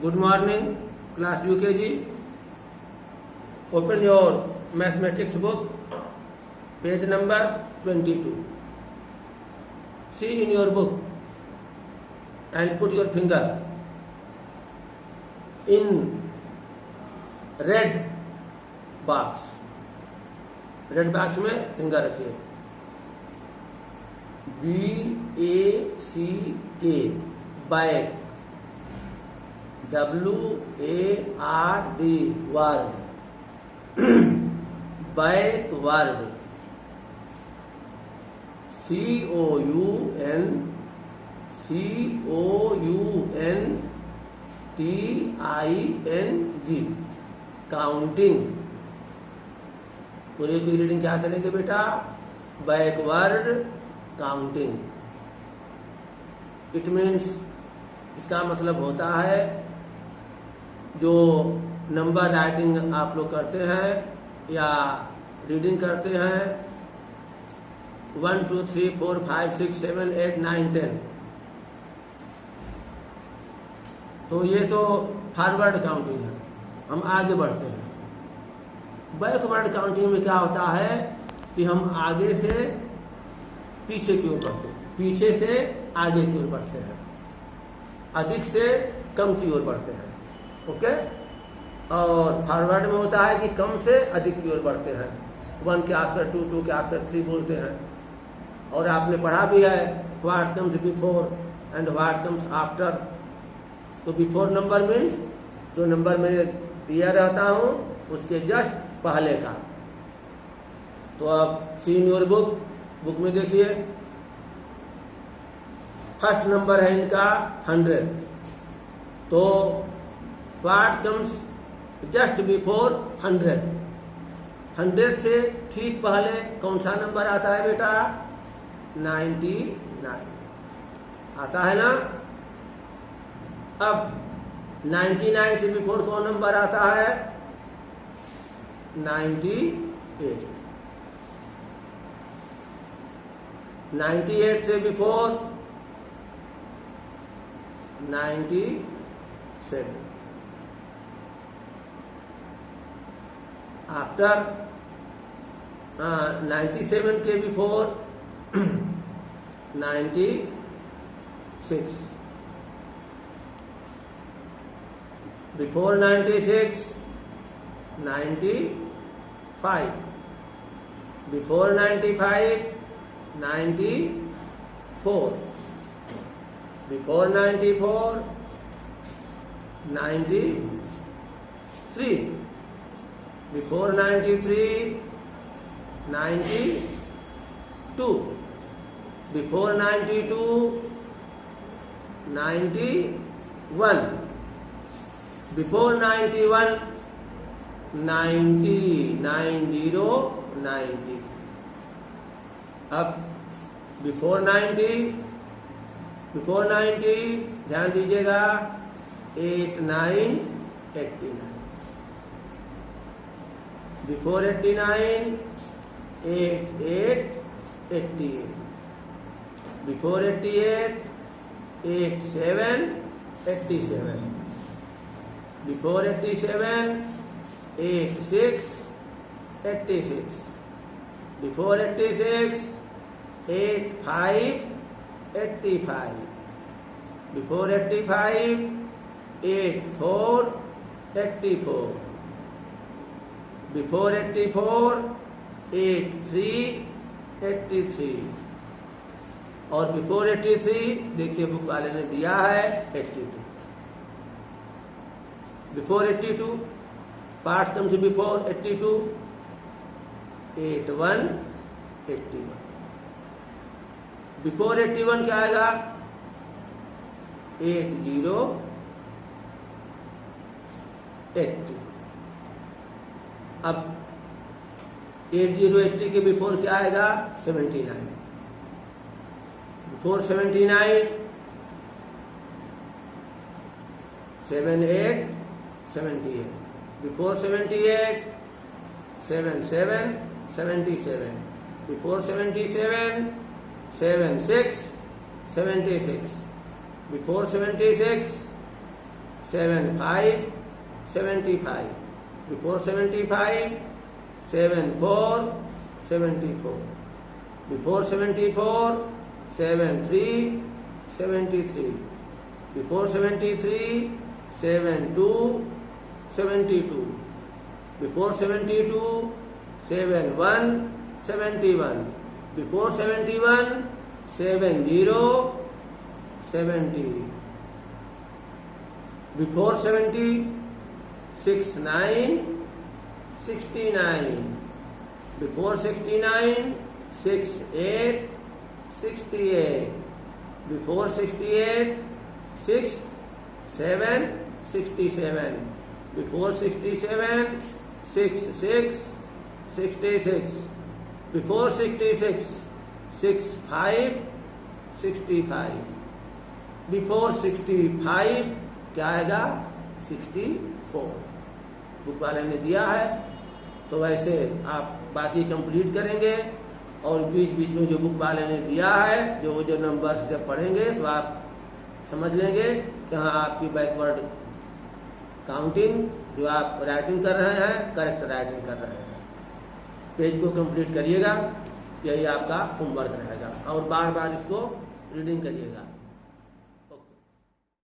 Good morning, class UKG. Open your mathematics book, page number 22. See in your book and put your finger in red box. Red box में finger रखिए. BACK back, WARD word, backward, COUNTING counting. पूरे की reading क्या करेंगे बेटा? Backward counting. It means, इसका मतलब होता है जो नंबर राइटिंग आप लोग करते हैं या रीडिंग करते हैं 1 2 3 4 5 6 7 8 9 10, तो ये तो फॉरवर्ड काउंटिंग है, हम आगे बढ़ते हैं. बैकवर्ड काउंटिंग में क्या होता है कि हम आगे से पीछे की ओर बढ़ते हैं, पीछे से आगे की ओर बढ़ते हैं, अधिक से कम की ओर बढ़ते हैं. ओके. और फॉरवर्ड में होता है कि कम से अधिक की ओर बढ़ते हैं. 1 के आफ्टर 2, 2 के आफ्टर 3 बोलते हैं. और आपने पढ़ा भी है what comes before and what comes after. तो बिफोर नंबर मीन्स जो नंबर मैं दिया रहता हूं उसके जस्ट पहले का. तो आप सी इन योर बुक में देखिए, फर्स्ट नंबर है इनका 100. तो व्हाट कम्स जस्ट बिफोर 100. 100 से ठीक पहले कौन सा नंबर आता है बेटा? 99 आता है ना. अब 99 से बिफोर कौन नंबर आता है? 98. 98 से बिफोर 97. आफ्टर 97 के before 96. Before 96 95. Before 95 94. Before 94 93. Before 93 92. Before 92 91. Before 91 90. अब बिफोर 90 ध्यान दीजिएगा 89 89. Before 89 88 88. Before 88 87 87. Before 87 86 86. Before 86 85 85. Before 85 84 84. Before 84 83 83. और बिफोर 83 देखिए बुक वाले ने दिया है 82. बिफोर 82 पार्ट कम से बिफोर 82 81 81. बिफोर 81 क्या आएगा? 80 80. अब 80 80 के बिफोर क्या आएगा? 79. Before 79 78 78. Before 78 77 77. Before 77 76 76. Before 76 75 75 before 75 74 74 before 74 73 73 before 73 72 72 before 72 71 71 before 71 70 70 before 70 69 69 before 69 68 68 before 68 6 7 67 before 67 6 6 66 before 66 6 5 65 before 65 क्या आएगा 64 बुक वाले ने दिया है तो वैसे आप बाकी कंप्लीट करेंगे और बीच बीच में जो बुक वाले ने दिया है जो नंबर्स जब पढ़ेंगे तो आप समझ लेंगे कि हाँ आपकी बैकवर्ड काउंटिंग जो आप राइटिंग कर रहे हैं करेक्ट राइटिंग कर रहे हैं। पेज को कंप्लीट करिएगा, यही आपका होमवर्क रहेगा और बार बार इसको रीडिंग करिएगा।